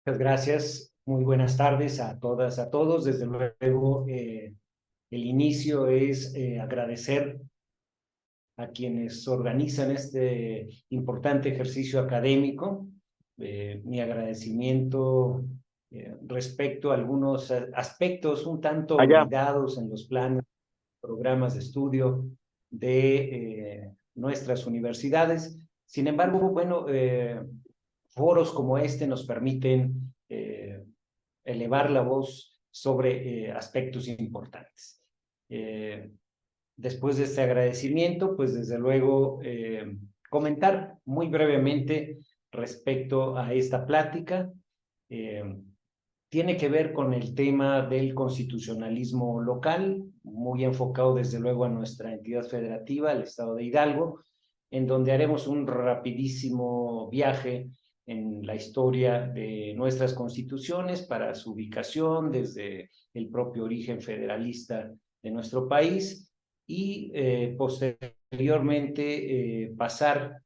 Muchas gracias. Muy buenas tardes a todas, a todos. Desde luego, el inicio es agradecer a quienes organizan este importante ejercicio académico. Mi agradecimiento respecto a algunos aspectos un tanto Allá. olvidados en los planes, programas de estudio de nuestras universidades. Sin embargo, bueno, foros como este nos permiten elevar la voz sobre aspectos importantes. Después de este agradecimiento, pues desde luego comentar muy brevemente respecto a esta plática. Tiene que ver con el tema del constitucionalismo local, muy enfocado desde luego a nuestra entidad federativa, el estado de Hidalgo, en donde haremos un rapidísimo viaje en la historia de nuestras constituciones para su ubicación desde el propio origen federalista de nuestro país y posteriormente pasar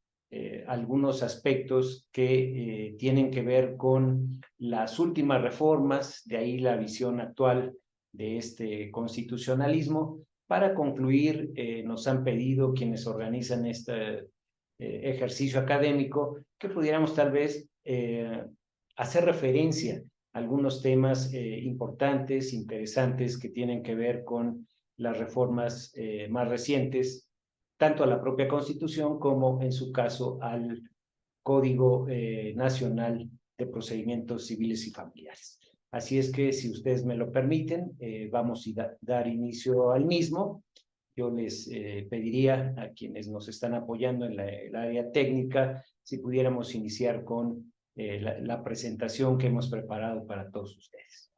algunos aspectos que tienen que ver con las últimas reformas, de ahí la visión actual de este constitucionalismo. Para concluir, nos han pedido quienes organizan este ejercicio académico que pudiéramos tal vez hacer referencia a algunos temas importantes, interesantes, que tienen que ver con las reformas más recientes, tanto a la propia Constitución como, en su caso, al Código Nacional de Procedimientos Civiles y Familiares. Así es que, si ustedes me lo permiten, vamos a dar inicio al mismo. Yo les pediría a quienes nos están apoyando en el área técnica si pudiéramos iniciar con la presentación que hemos preparado para todos ustedes.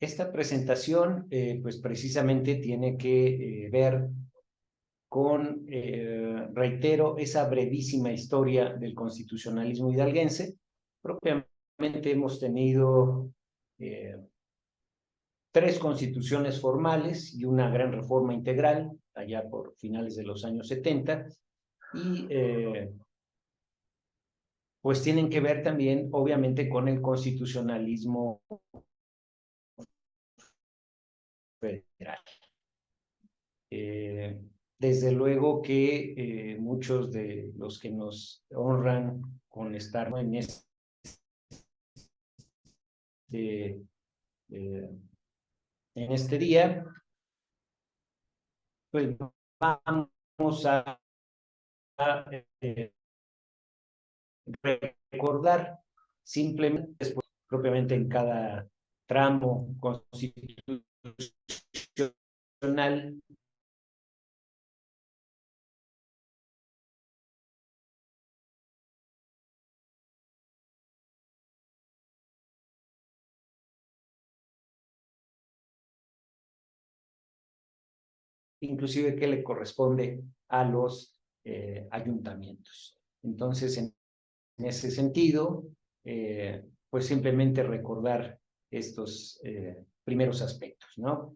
Esta presentación, pues precisamente tiene que ver con, reitero, esa brevísima historia del constitucionalismo hidalguense. Propiamente hemos tenido 3 constituciones formales y una gran reforma integral, allá por finales de los años 70, y pues tienen que ver también, obviamente, con el constitucionalismo federal. Desde luego que muchos de los que nos honran con estar en este día, pues vamos a recordar simplemente, después, propiamente en cada tramo constitucional, inclusive que le corresponde a los ayuntamientos. Entonces, en ese sentido, pues simplemente recordar estos primeros aspectos, ¿no?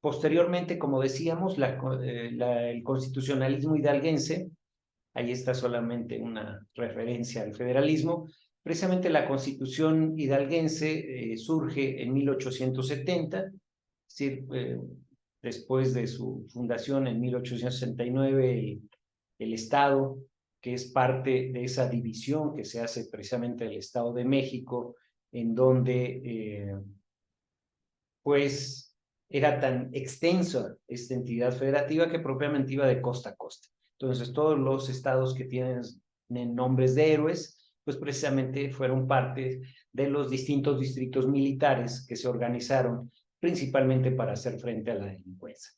Posteriormente, como decíamos, el constitucionalismo hidalguense, ahí está solamente una referencia al federalismo. Precisamente la Constitución hidalguense surge en 1870, es decir, después de su fundación en 1869, el Estado, que es parte de esa división que se hace precisamente del Estado de México, en donde pues era tan extensa esta entidad federativa que propiamente iba de costa a costa. Entonces, todos los estados que tienen nombres de héroes, pues precisamente fueron parte de los distintos distritos militares que se organizaron principalmente para hacer frente a la delincuencia.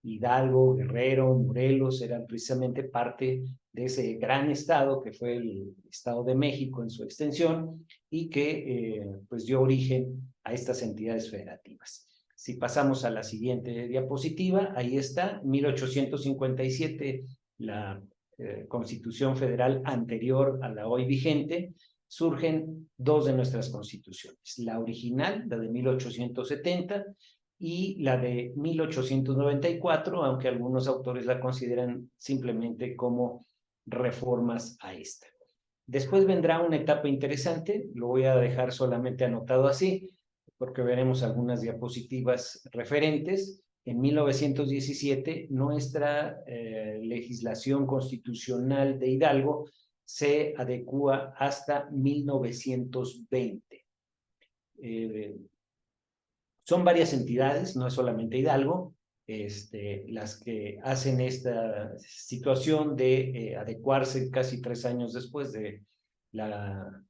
Hidalgo, Guerrero, Morelos eran precisamente parte de ese gran estado que fue el Estado de México en su extensión y que pues dio origen a estas entidades federativas. Si pasamos a la siguiente diapositiva, ahí está, 1857, la Constitución Federal anterior a la hoy vigente. Surgen 2 de nuestras constituciones, la original, la de 1870, y la de 1894, aunque algunos autores la consideran simplemente como reformas a esta. Después vendrá una etapa interesante, lo voy a dejar solamente anotado así, porque veremos algunas diapositivas referentes. En 1917, nuestra legislación constitucional de Hidalgo se adecúa hasta 1920. Son varias entidades, no es solamente Hidalgo, las que hacen esta situación de adecuarse casi 3 años después de la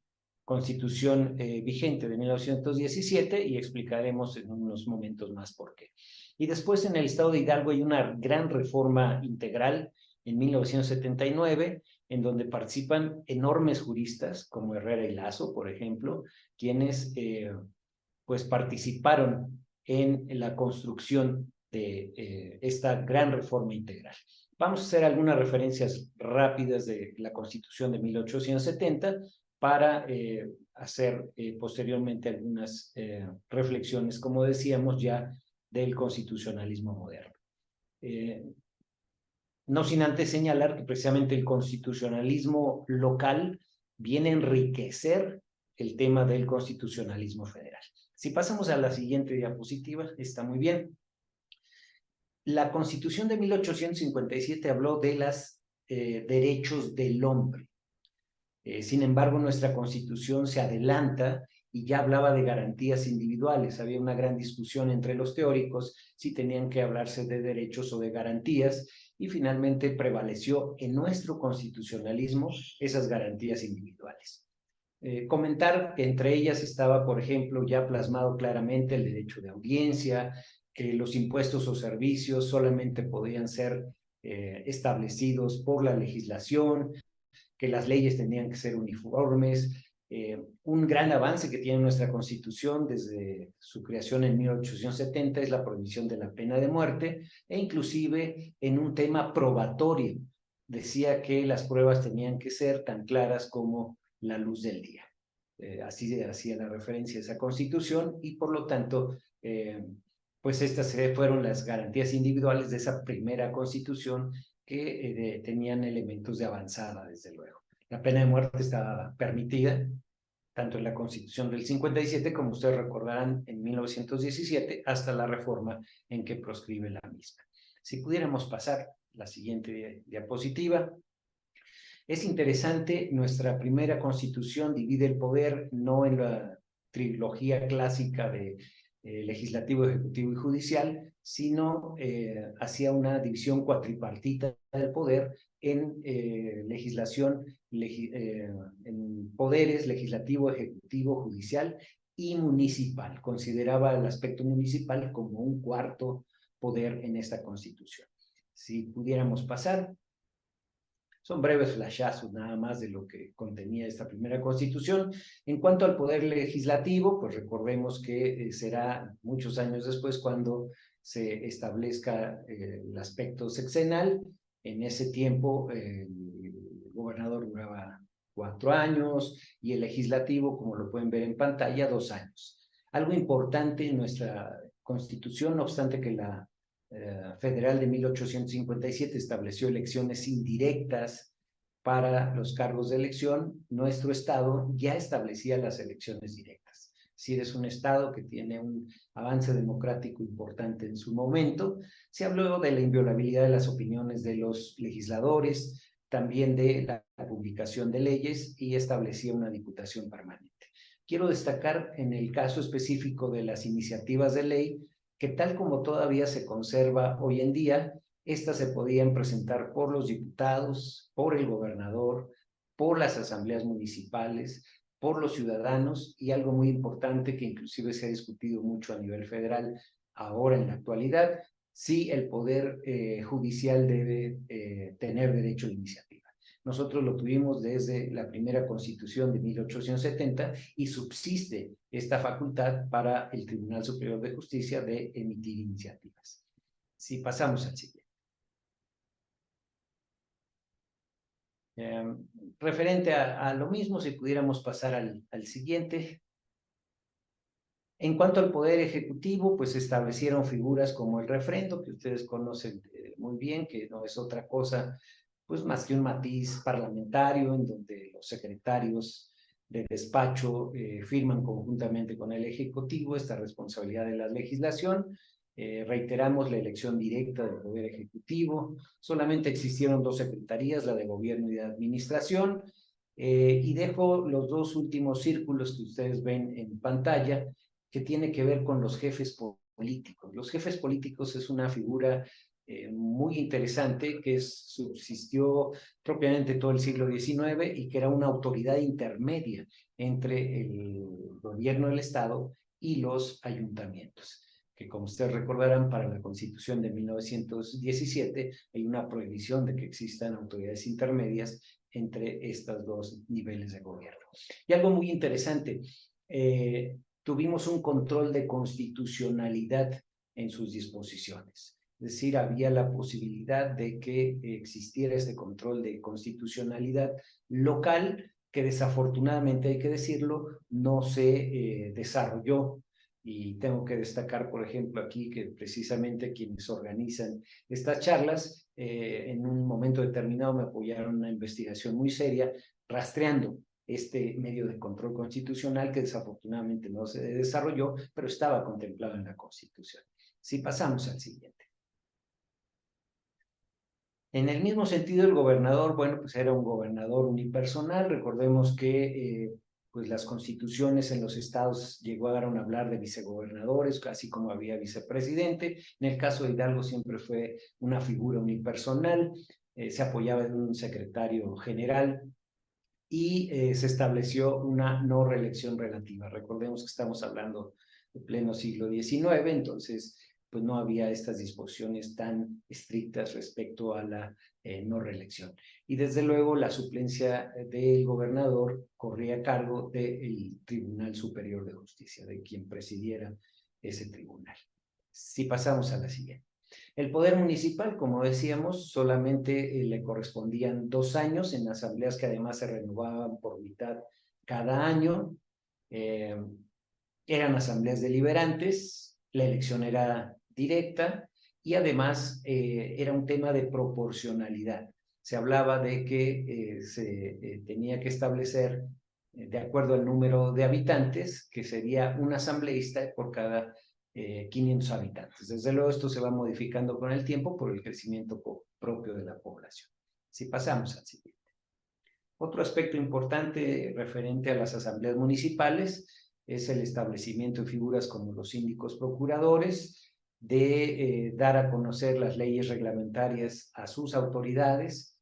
Constitución vigente de 1917, y explicaremos en unos momentos más por qué. Y después en el estado de Hidalgo hay una gran reforma integral en 1979, en donde participan enormes juristas como Herrera y Lazo, por ejemplo, quienes pues participaron en la construcción de esta gran reforma integral. Vamos a hacer algunas referencias rápidas de la Constitución de 1870 para hacer posteriormente algunas reflexiones, como decíamos ya, del constitucionalismo moderno. No sin antes señalar que precisamente el constitucionalismo local viene a enriquecer el tema del constitucionalismo federal. Si pasamos a la siguiente diapositiva, está muy bien. La Constitución de 1857 habló de los derechos del hombre. Sin embargo, nuestra Constitución se adelanta y ya hablaba de garantías individuales. Había una gran discusión entre los teóricos si tenían que hablarse de derechos o de garantías, y finalmente prevaleció en nuestro constitucionalismo esas garantías individuales. Comentar que entre ellas estaba, por ejemplo, ya plasmado claramente el derecho de audiencia, que los impuestos o servicios solamente podían ser establecidos por la legislación, que las leyes tenían que ser uniformes. Un gran avance que tiene nuestra Constitución desde su creación en 1870 es la prohibición de la pena de muerte, e inclusive en un tema probatorio decía que las pruebas tenían que ser tan claras como la luz del día. Así hacía la referencia a esa Constitución, y por lo tanto, pues estas fueron las garantías individuales de esa primera Constitución, que tenían elementos de avanzada, desde luego. La pena de muerte estaba permitida, tanto en la Constitución del 57, como ustedes recordarán, en 1917, hasta la reforma en que proscribe la misma. Si pudiéramos pasar la siguiente diapositiva. Es interesante, nuestra primera Constitución divide el poder no en la trilogía clásica de legislativo, ejecutivo y judicial, sino hacia una división cuatripartita del poder en legislación, en poderes legislativo, ejecutivo, judicial y municipal. Consideraba el aspecto municipal como un cuarto poder en esta Constitución. Si pudiéramos pasar. Son breves flashazos nada más de lo que contenía esta primera Constitución. En cuanto al poder legislativo, pues recordemos que será muchos años después cuando se establezca el aspecto sexenal. En ese tiempo el gobernador duraba 4 años y el legislativo, como lo pueden ver en pantalla, 2 años. Algo importante en nuestra Constitución, no obstante que la federal de 1857 estableció elecciones indirectas para los cargos de elección, nuestro estado ya establecía las elecciones directas. Si eres un estado que tiene un avance democrático importante en su momento, se habló de la inviolabilidad de las opiniones de los legisladores, también de la publicación de leyes, y establecía una diputación permanente. Quiero destacar en el caso específico de las iniciativas de ley que, tal como todavía se conserva hoy en día, estas se podían presentar por los diputados, por el gobernador, por las asambleas municipales, por los ciudadanos, y algo muy importante que inclusive se ha discutido mucho a nivel federal ahora en la actualidad, si el poder judicial debe tener derecho de iniciativa. Nosotros lo tuvimos desde la primera Constitución de 1870 y subsiste esta facultad para el Tribunal Superior de Justicia de emitir iniciativas. Si pasamos al siguiente. Referente a lo mismo, si pudiéramos pasar al siguiente. En cuanto al Poder Ejecutivo, pues se establecieron figuras como el refrendo, que ustedes conocen muy bien, que no es otra cosa pues más que un matiz parlamentario en donde los secretarios de despacho firman conjuntamente con el Ejecutivo esta responsabilidad de la legislación. Reiteramos la elección directa del Poder Ejecutivo. Solamente existieron dos secretarías, la de Gobierno y de Administración. Y dejo los dos últimos círculos que ustedes ven en pantalla, que tiene que ver con los jefes políticos. Los jefes políticos es una figura muy interesante que subsistió propiamente todo el siglo XIX y que era una autoridad intermedia entre el gobierno del Estado y los ayuntamientos, que como ustedes recordarán, para la Constitución de 1917 hay una prohibición de que existan autoridades intermedias entre estos dos niveles de gobierno. Y algo muy interesante, tuvimos un control de constitucionalidad en sus disposiciones. Es decir, había la posibilidad de que existiera este control de constitucionalidad local que desafortunadamente, hay que decirlo, no se desarrolló. Y tengo que destacar, por ejemplo, aquí que precisamente quienes organizan estas charlas, en un momento determinado me apoyaron en una investigación muy seria, rastreando este medio de control constitucional que desafortunadamente no se desarrolló, pero estaba contemplado en la Constitución. Si pasamos al siguiente. En el mismo sentido, el gobernador, bueno, pues era un gobernador unipersonal. Recordemos que pues las constituciones en los estados llegaron a hablar de vicegobernadores, así como había vicepresidente. En el caso de Hidalgo siempre fue una figura unipersonal, se apoyaba en un secretario general y se estableció una no reelección relativa. Recordemos que estamos hablando de pleno siglo XIX, entonces pues no había estas disposiciones tan estrictas respecto a la no reelección. Y desde luego la suplencia del gobernador corría a cargo del Tribunal Superior de Justicia, de quien presidiera ese tribunal. Si pasamos a la siguiente. El poder municipal, como decíamos, solamente le correspondían 2 años en asambleas que además se renovaban por mitad cada año. Eran asambleas deliberantes, la elección era directa y además era un tema de proporcionalidad. Se hablaba de que se tenía que establecer, de acuerdo al número de habitantes, que sería un asambleísta por cada 500 habitantes. Desde luego esto se va modificando con el tiempo por el crecimiento propio de la población. Si pasamos al siguiente. Otro aspecto importante referente a las asambleas municipales es el establecimiento de figuras como los síndicos procuradores, de dar a conocer las leyes reglamentarias a sus autoridades.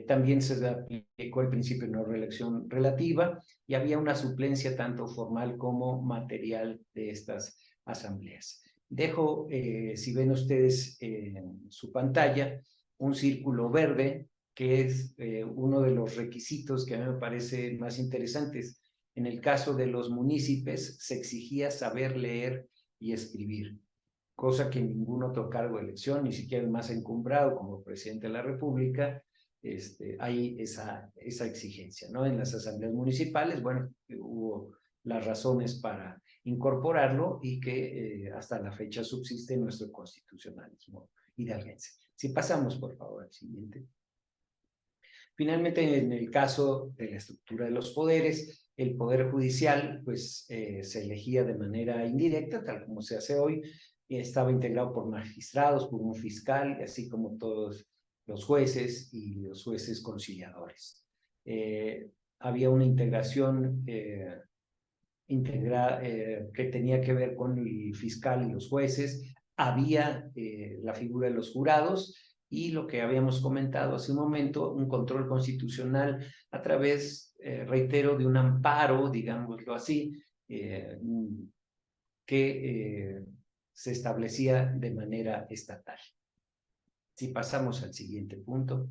También se aplicó el principio de no reelección relativa y había una suplencia tanto formal como material de estas asambleas. Dejo, si ven ustedes en su pantalla, un círculo verde que es uno de los requisitos que a mí me parece más interesantes. En el caso de los municipios se exigía saber leer y escribir, cosa que ningún otro cargo de elección, ni siquiera el más encumbrado como presidente de la República, hay esa exigencia, ¿no? En las asambleas municipales, bueno, hubo las razones para incorporarlo y que hasta la fecha subsiste en nuestro constitucionalismo hidalguense. Si pasamos, por favor, al siguiente. Finalmente, en el caso de la estructura de los poderes, el poder judicial pues se elegía de manera indirecta, tal como se hace hoy, y estaba integrado por magistrados, por un fiscal, así como todos los jueces y los jueces conciliadores. Había una integración que tenía que ver con el fiscal y los jueces, había la figura de los jurados, y lo que habíamos comentado hace un momento, un control constitucional a través, reitero, de un amparo, digámoslo así, que se establecía de manera estatal. Si pasamos al siguiente punto.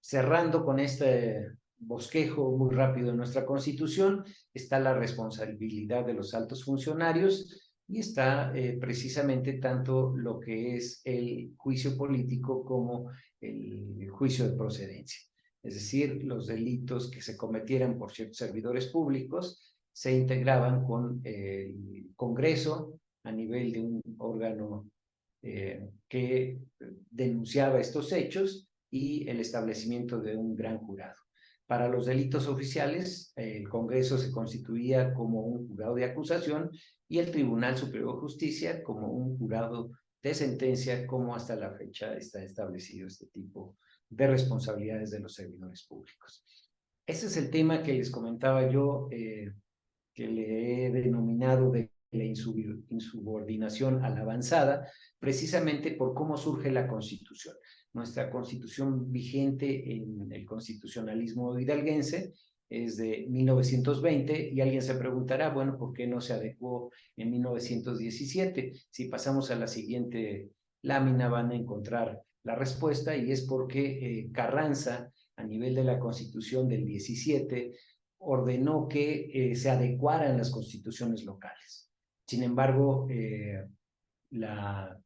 Cerrando con este bosquejo muy rápido de nuestra Constitución, está la responsabilidad de los altos funcionarios y está precisamente tanto lo que es el juicio político como el juicio de procedencia. Es decir, los delitos que se cometieran por ciertos servidores públicos se integraban con el Congreso a nivel de un órgano que denunciaba estos hechos y el establecimiento de un gran jurado. Para los delitos oficiales, el Congreso se constituía como un jurado de acusación y el Tribunal Superior de Justicia como un jurado de sentencia, como hasta la fecha está establecido este tipo de responsabilidades de los servidores públicos. Ese es el tema que les comentaba yo, que le he denominado de la insubordinación a la avanzada, precisamente por cómo surge la Constitución. Nuestra Constitución vigente en el constitucionalismo hidalguense es de 1920 y alguien se preguntará, bueno, ¿por qué no se adecuó en 1917? Si pasamos a la siguiente lámina van a encontrar la respuesta y es porque Carranza, a nivel de la Constitución del 17, ordenó que se adecuaran las constituciones locales. Sin embargo, la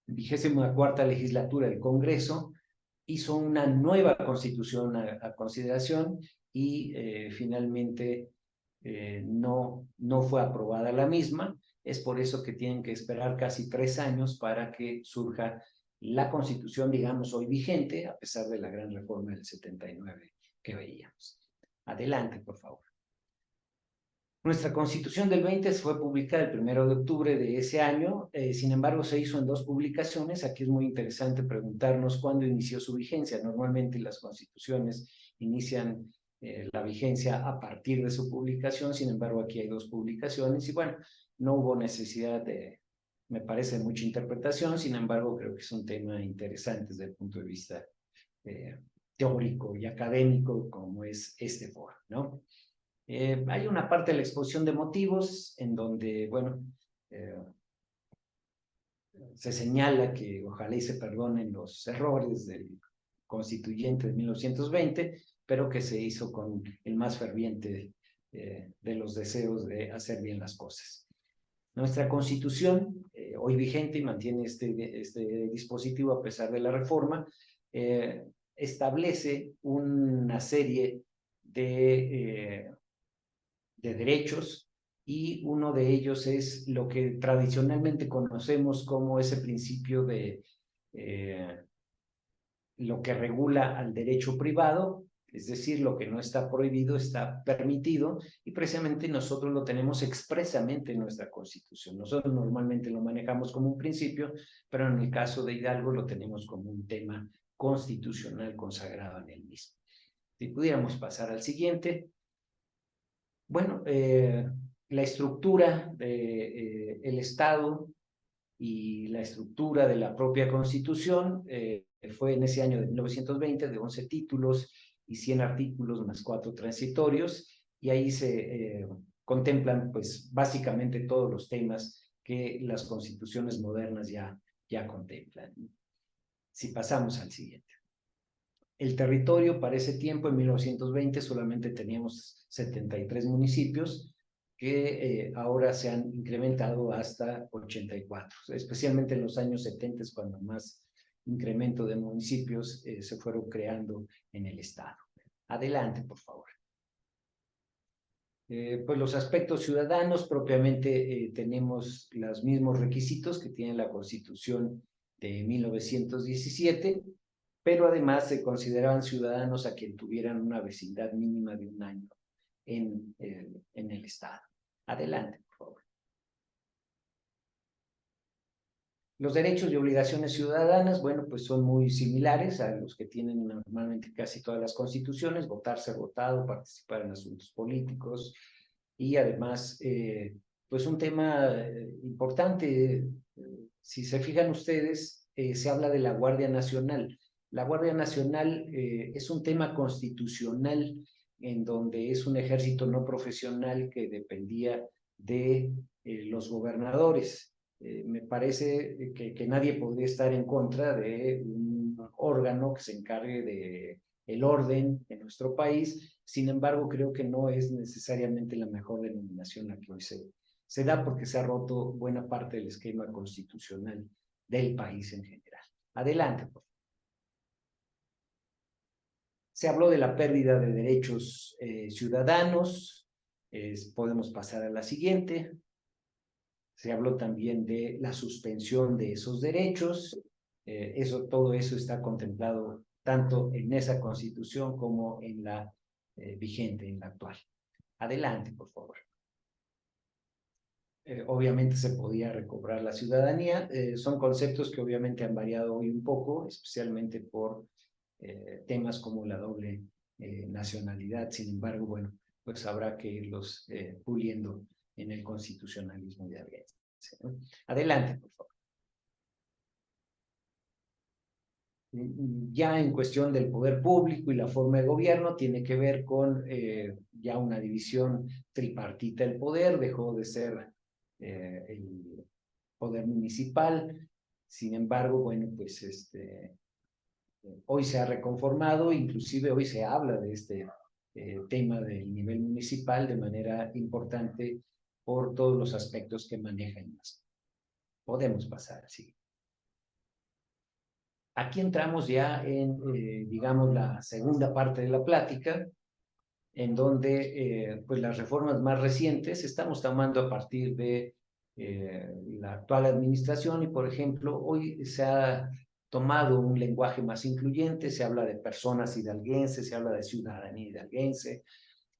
24ª legislatura del Congreso hizo una nueva constitución a consideración y finalmente no fue aprobada la misma. Es por eso que tienen que esperar casi 3 años para que surja la constitución, digamos, hoy vigente, a pesar de la gran reforma del 79 que veíamos. Adelante, por favor. Nuestra Constitución del 20 fue publicada el 1 de octubre de ese año, sin embargo se hizo en 2 publicaciones. Aquí es muy interesante preguntarnos cuándo inició su vigencia. Normalmente las constituciones inician la vigencia a partir de su publicación, sin embargo aquí hay 2 publicaciones y bueno, no hubo necesidad de, me parece, mucha interpretación, sin embargo creo que es un tema interesante desde el punto de vista teórico y académico como es este foro, ¿no? Hay una parte de la exposición de motivos en donde, bueno, se señala que ojalá y se perdonen los errores del constituyente de 1920, pero que se hizo con el más ferviente de los deseos de hacer bien las cosas. Nuestra Constitución, hoy vigente y mantiene este dispositivo a pesar de la reforma, establece una serie de derechos y uno de ellos es lo que tradicionalmente conocemos como ese principio de lo que regula al derecho privado, es decir, lo que no está prohibido está permitido y precisamente nosotros lo tenemos expresamente en nuestra Constitución. Nosotros normalmente lo manejamos como un principio, pero en el caso de Hidalgo lo tenemos como un tema constitucional consagrado en el mismo. Si pudiéramos pasar al siguiente. Bueno, la estructura del Estado y la estructura de la propia Constitución fue en ese año de 1920 de 11 títulos y 100 artículos más 4 transitorios, y ahí se contemplan pues básicamente todos los temas que las constituciones modernas ya contemplan. Si pasamos al siguiente. El territorio para ese tiempo, en 1920, solamente teníamos 73 municipios que ahora se han incrementado hasta 84, especialmente en los años 70, cuando más incremento de municipios se fueron creando en el estado. Adelante, por favor. Pues los aspectos ciudadanos, propiamente tenemos los mismos requisitos que tiene la Constitución de 1917, pero además se consideraban ciudadanos a quien tuvieran una vecindad mínima de 1 año en el Estado. Adelante, por favor. Los derechos y obligaciones ciudadanas, bueno, pues son muy similares a los que tienen normalmente casi todas las constituciones: votar, ser votado, participar en asuntos políticos y además, pues un tema importante, si se fijan ustedes, se habla de la Guardia Nacional. La Guardia Nacional es un tema constitucional en donde es un ejército no profesional que dependía de los gobernadores. Me parece que nadie podría estar en contra de un órgano que se encargue de el orden en nuestro país. Sin embargo, creo que no es necesariamente la mejor denominación la que hoy se da, porque se ha roto buena parte del esquema constitucional del país en general. Adelante, por favor. Se habló de la pérdida de derechos ciudadanos, Podemos pasar a la siguiente. Se habló también de la suspensión de esos derechos. Todo eso está contemplado tanto en esa Constitución como en la vigente, en la actual. Adelante, por favor. Obviamente se podía recobrar la ciudadanía. Son conceptos que obviamente han variado hoy un poco, especialmente por temas como la doble nacionalidad. Sin embargo, bueno, pues habrá que irlos puliendo en el constitucionalismo de Arguedas, ¿no? Adelante, por favor. Ya en cuestión del poder público y la forma de gobierno, tiene que ver con ya una división tripartita del poder. Dejó de ser el poder municipal. Sin embargo, bueno, pues hoy se ha reconformado, inclusive hoy se habla de este tema del nivel municipal de manera importante por todos los aspectos que manejan más. Podemos pasar así. Aquí entramos ya en, digamos, la segunda parte de la plática, en donde pues las reformas más recientes estamos tomando a partir de la actual administración y, por ejemplo, hoy se ha tomado un lenguaje más incluyente, se habla de personas hidalguenses, se habla de ciudadanía hidalguense,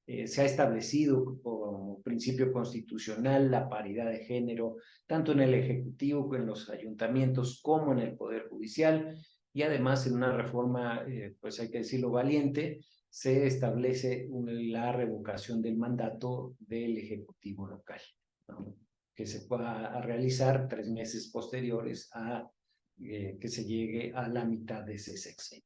se ha establecido como principio constitucional la paridad de género, tanto en el Ejecutivo, en los ayuntamientos, como en el Poder Judicial, y además en una reforma, pues hay que decirlo, valiente, se establece la revocación del mandato del Ejecutivo local, ¿no? Que se pueda realizar 3 meses posteriores a que se llegue a la mitad de ese sexenio.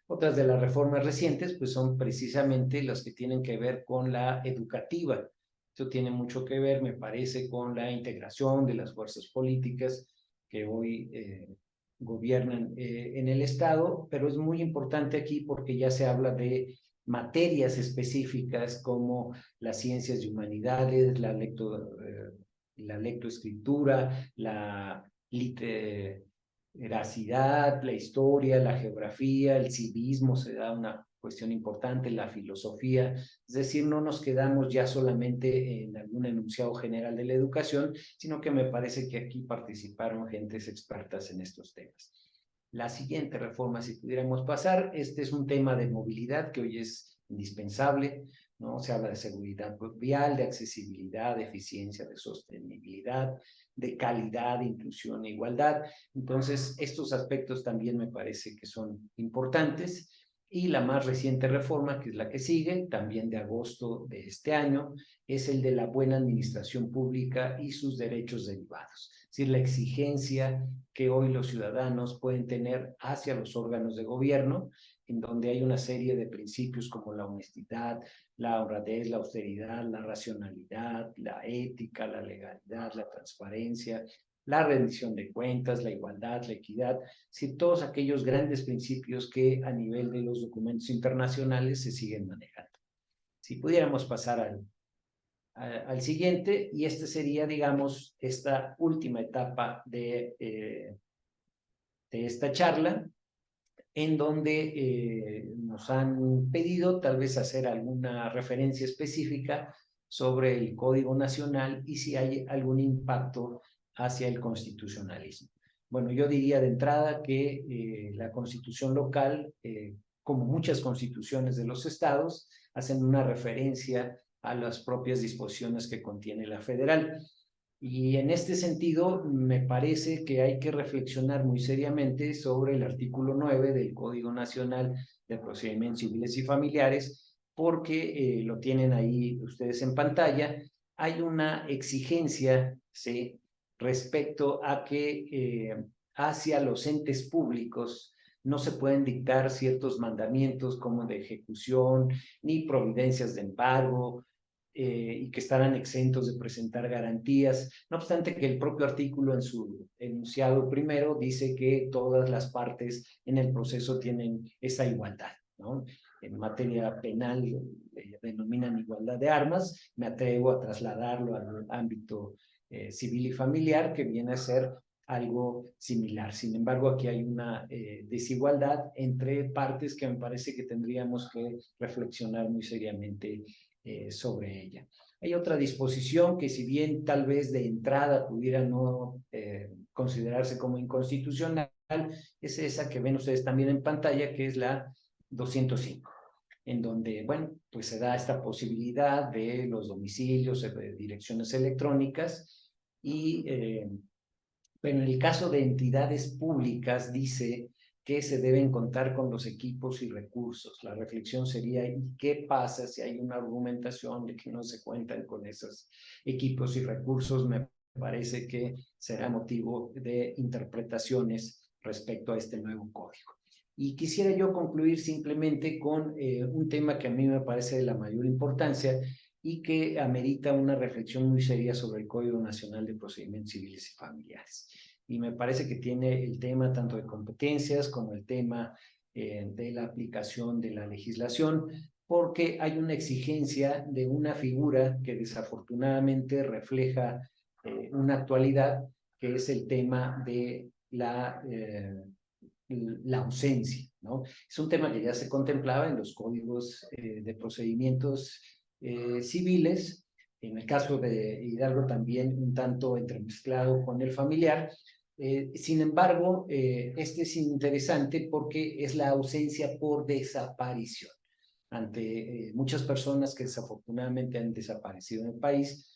Otras de las reformas recientes pues son precisamente las que tienen que ver con la educativa. Esto tiene mucho que ver, me parece, con la integración de las fuerzas políticas que hoy gobiernan en el Estado, pero es muy importante aquí porque ya se habla de materias específicas como las ciencias y humanidades, la lectoescritura, la veracidad, la historia, la geografía, el civismo se da una cuestión importante, la filosofía, es decir, no nos quedamos ya solamente en algún enunciado general de la educación, sino que me parece que aquí participaron gentes expertas en estos temas. La siguiente reforma, si pudiéramos pasar, este es un tema de movilidad que hoy es indispensable, ¿no? Se habla de seguridad vial, de accesibilidad, de eficiencia, de sostenibilidad, de calidad, inclusión e igualdad. Entonces, estos aspectos también me parece que son importantes. Y la más reciente reforma, que es la que sigue, también de agosto de este año, es el de la buena administración pública y sus derechos derivados. Es decir, la exigencia que hoy los ciudadanos pueden tener hacia los órganos de gobierno, en donde hay una serie de principios como la honestidad, la honradez, la austeridad, la racionalidad, la ética, la legalidad, la transparencia, la rendición de cuentas, la igualdad, la equidad, sí, todos aquellos grandes principios que a nivel de los documentos internacionales se siguen manejando. Si pudiéramos pasar al siguiente, y este sería, digamos, esta última etapa de esta charla, en donde nos han pedido tal vez hacer alguna referencia específica sobre el Código Nacional y si hay algún impacto hacia el constitucionalismo. Bueno, yo diría de entrada que la constitución local, como muchas constituciones de los estados, hacen una referencia a las propias disposiciones que contiene la federal. Y en este sentido, me parece que hay que reflexionar muy seriamente sobre el artículo 9 del Código Nacional de Procedimientos Civiles y Familiares, porque lo tienen ahí ustedes en pantalla. Hay una exigencia, ¿sí?, respecto a que hacia los entes públicos no se pueden dictar ciertos mandamientos como de ejecución ni providencias de embargo, y que estarán exentos de presentar garantías. No obstante que el propio artículo en su enunciado primero dice que todas las partes en el proceso tienen esa igualdad, ¿no? En materia penal denominan igualdad de armas, me atrevo a trasladarlo al ámbito civil y familiar, que viene a ser algo similar. Sin embargo, aquí hay una desigualdad entre partes que me parece que tendríamos que reflexionar muy seriamente sobre ella. Hay otra disposición que, si bien tal vez de entrada pudiera no considerarse como inconstitucional, es esa que ven ustedes también en pantalla, que es la 205, en donde, bueno, pues se da esta posibilidad de los domicilios, de direcciones electrónicas, pero en el caso de entidades públicas dice que se deben contar con los equipos y recursos. La reflexión sería, ¿y qué pasa si hay una argumentación de que no se cuentan con esos equipos y recursos? Me parece que será motivo de interpretaciones respecto a este nuevo código. Y quisiera yo concluir simplemente con un tema que a mí me parece de la mayor importancia y que amerita una reflexión muy seria sobre el Código Nacional de Procedimientos Civiles y Familiares. Y me parece que tiene el tema tanto de competencias como el tema de la aplicación de la legislación, porque hay una exigencia de una figura que desafortunadamente refleja una actualidad, que es el tema de la ausencia, ¿no? Es un tema que ya se contemplaba en los códigos de procedimientos civiles, en el caso de Hidalgo también un tanto entremezclado con el familiar. Sin embargo, este es interesante porque es la ausencia por desaparición. Ante muchas personas que desafortunadamente han desaparecido en el país,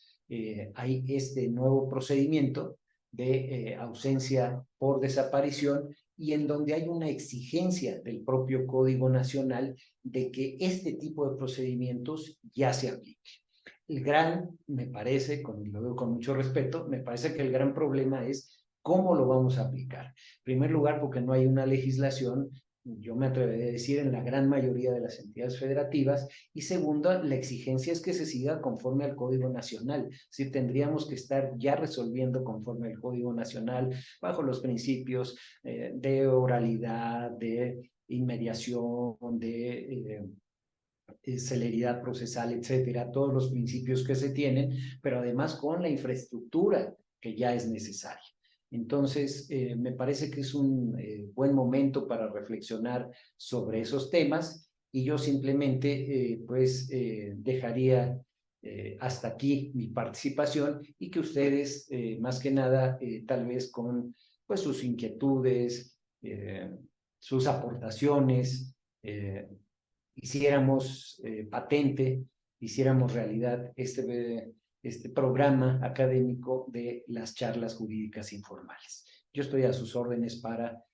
hay este nuevo procedimiento de ausencia por desaparición, y en donde hay una exigencia del propio Código Nacional de que este tipo de procedimientos ya se aplique. Me parece, lo digo con mucho respeto, me parece que el gran problema es cómo lo vamos a aplicar. En primer lugar, porque no hay una legislación, yo me atrevería a decir, en la gran mayoría de las entidades federativas. Y segundo, la exigencia es que se siga conforme al Código Nacional. Si tendríamos que estar ya resolviendo conforme al Código Nacional, bajo los principios de oralidad, de inmediación, de celeridad procesal, etcétera, todos los principios que se tienen, pero además con la infraestructura que ya es necesaria. Entonces, me parece que es un buen momento para reflexionar sobre esos temas, y yo simplemente dejaría hasta aquí mi participación, y que ustedes, más que nada, tal vez con pues, sus inquietudes, sus aportaciones, hiciéramos patente, hiciéramos realidad este programa académico de las charlas jurídicas informales. Yo estoy a sus órdenes para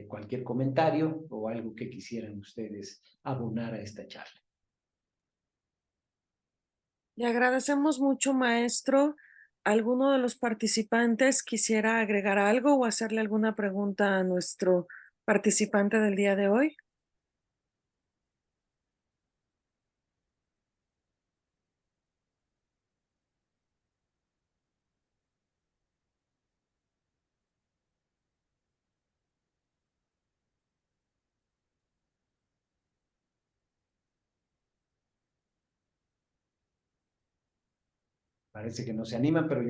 cualquier comentario o algo que quisieran ustedes abonar a esta charla. Le agradecemos mucho, maestro. ¿Alguno de los participantes quisiera agregar algo o hacerle alguna pregunta a nuestro participante del día de hoy? Parece que no se animan, pero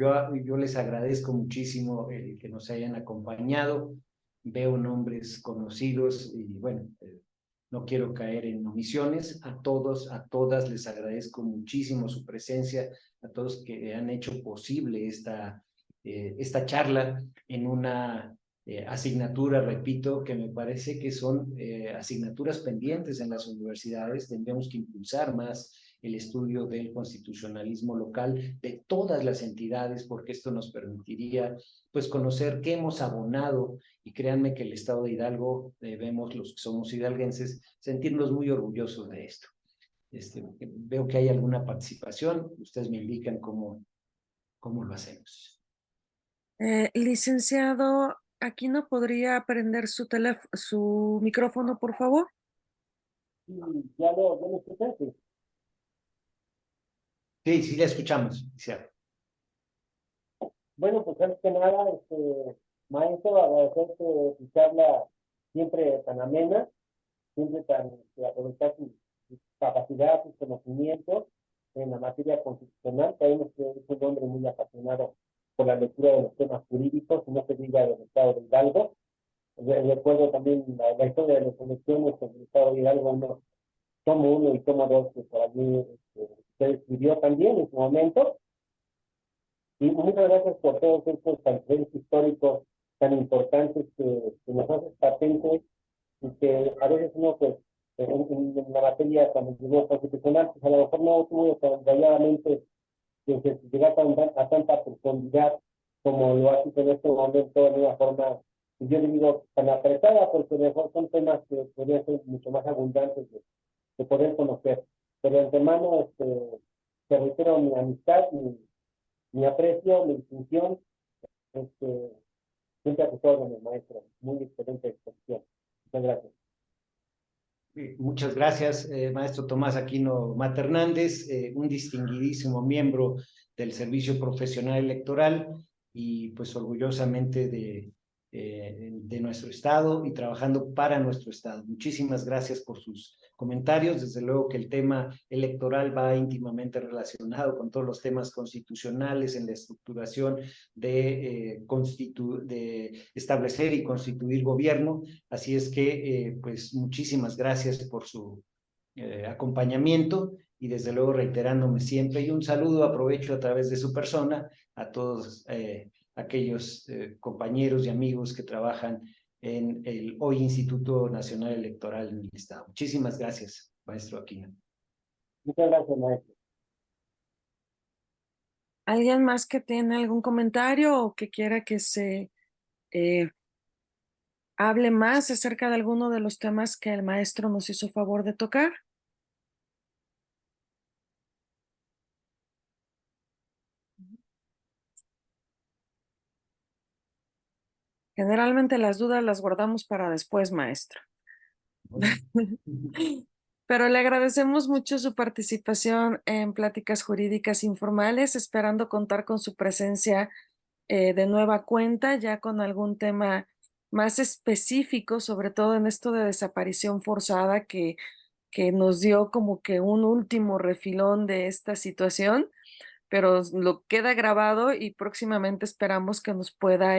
yo les agradezco muchísimo el que nos hayan acompañado. Veo nombres conocidos y bueno, no quiero caer en omisiones. A todos, a todas les agradezco muchísimo su presencia, a todos que han hecho posible esta charla en una asignatura, repito, que me parece que son asignaturas pendientes en las universidades. Tendríamos que impulsar más el estudio del constitucionalismo local de todas las entidades, porque esto nos permitiría pues conocer qué hemos abonado. Y créanme que el Estado de Hidalgo debemos, los que somos hidalguenses, sentirnos muy orgullosos de esto. Veo que hay alguna participación, ustedes me indican cómo lo hacemos. Licenciado, aquí no podría prender su micrófono, por favor. Sí, ya lo escuché. Sí. Sí, sí, la escuchamos. Sí. Bueno, pues antes que nada, maestro, agradecerte tu charla siempre tan amena, siempre tan, aprovechar su capacidad, sus conocimientos en la materia constitucional. Sabemos que es un hombre muy apasionado por la lectura de los temas jurídicos, y no se diga del Estado de Hidalgo. Recuerdo también la historia de las elecciones en el Estado de Hidalgo, tomo 1 y tomo 2, que para mí usted escribió también en su momento. Y muchas gracias por todos estos antecedentes históricos tan importantes que nos hacen patentes y que a veces uno, pues, en la materia cuando llegó constitucional, pues a lo mejor no tuvo tan detalladamente que se llegara a tanta profundidad como lo hace en este momento de una forma, yo le digo, tan apretada, porque mejor son temas que podrían ser mucho más abundantes de poder conocer. Pero de antemano, te reitero mi amistad, mi aprecio, mi distinción, siempre a tus órdenes, maestro. Muy excelente exposición. Muchas gracias. Muchas gracias, maestro Tomás Aquino Mata Hernández, un distinguidísimo miembro del Servicio Profesional Electoral y pues orgullosamente de nuestro Estado y trabajando para nuestro Estado. Muchísimas gracias por sus comentarios. Desde luego que el tema electoral va íntimamente relacionado con todos los temas constitucionales en la estructuración de establecer y constituir gobierno. Así es que, pues, muchísimas gracias por su acompañamiento y desde luego reiterándome siempre y un saludo, aprovecho a través de su persona a todos aquellos compañeros y amigos que trabajan en el hoy Instituto Nacional Electoral en el Estado. Muchísimas gracias, maestro Aquino. Muchas gracias, maestro. ¿Alguien más que tiene algún comentario o que quiera que se hable más acerca de alguno de los temas que el maestro nos hizo favor de tocar? Generalmente las dudas las guardamos para después, maestro. Pero le agradecemos mucho su participación en Pláticas Jurídicas Informales, esperando contar con su presencia de nueva cuenta, ya con algún tema más específico, sobre todo en esto de desaparición forzada que nos dio como que un último refilón de esta situación, pero lo queda grabado y próximamente esperamos que nos pueda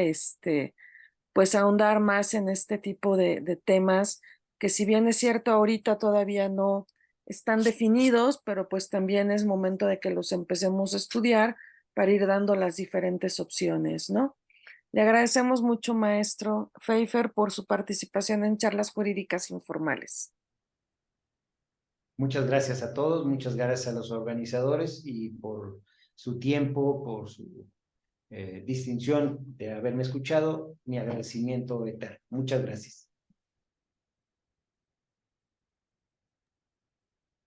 pues ahondar más en este tipo de temas que, si bien es cierto ahorita todavía no están definidos, pero pues también es momento de que los empecemos a estudiar para ir dando las diferentes opciones, ¿no? Le agradecemos mucho, maestro Pfeiffer, por su participación en Charlas Jurídicas Informales. Muchas gracias a todos, muchas gracias a los organizadores y por su tiempo, por su distinción de haberme escuchado, mi agradecimiento eterno. Muchas gracias.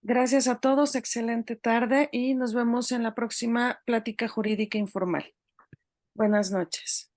Gracias a todos, excelente tarde y nos vemos en la próxima Plática Jurídica Informal. Buenas noches.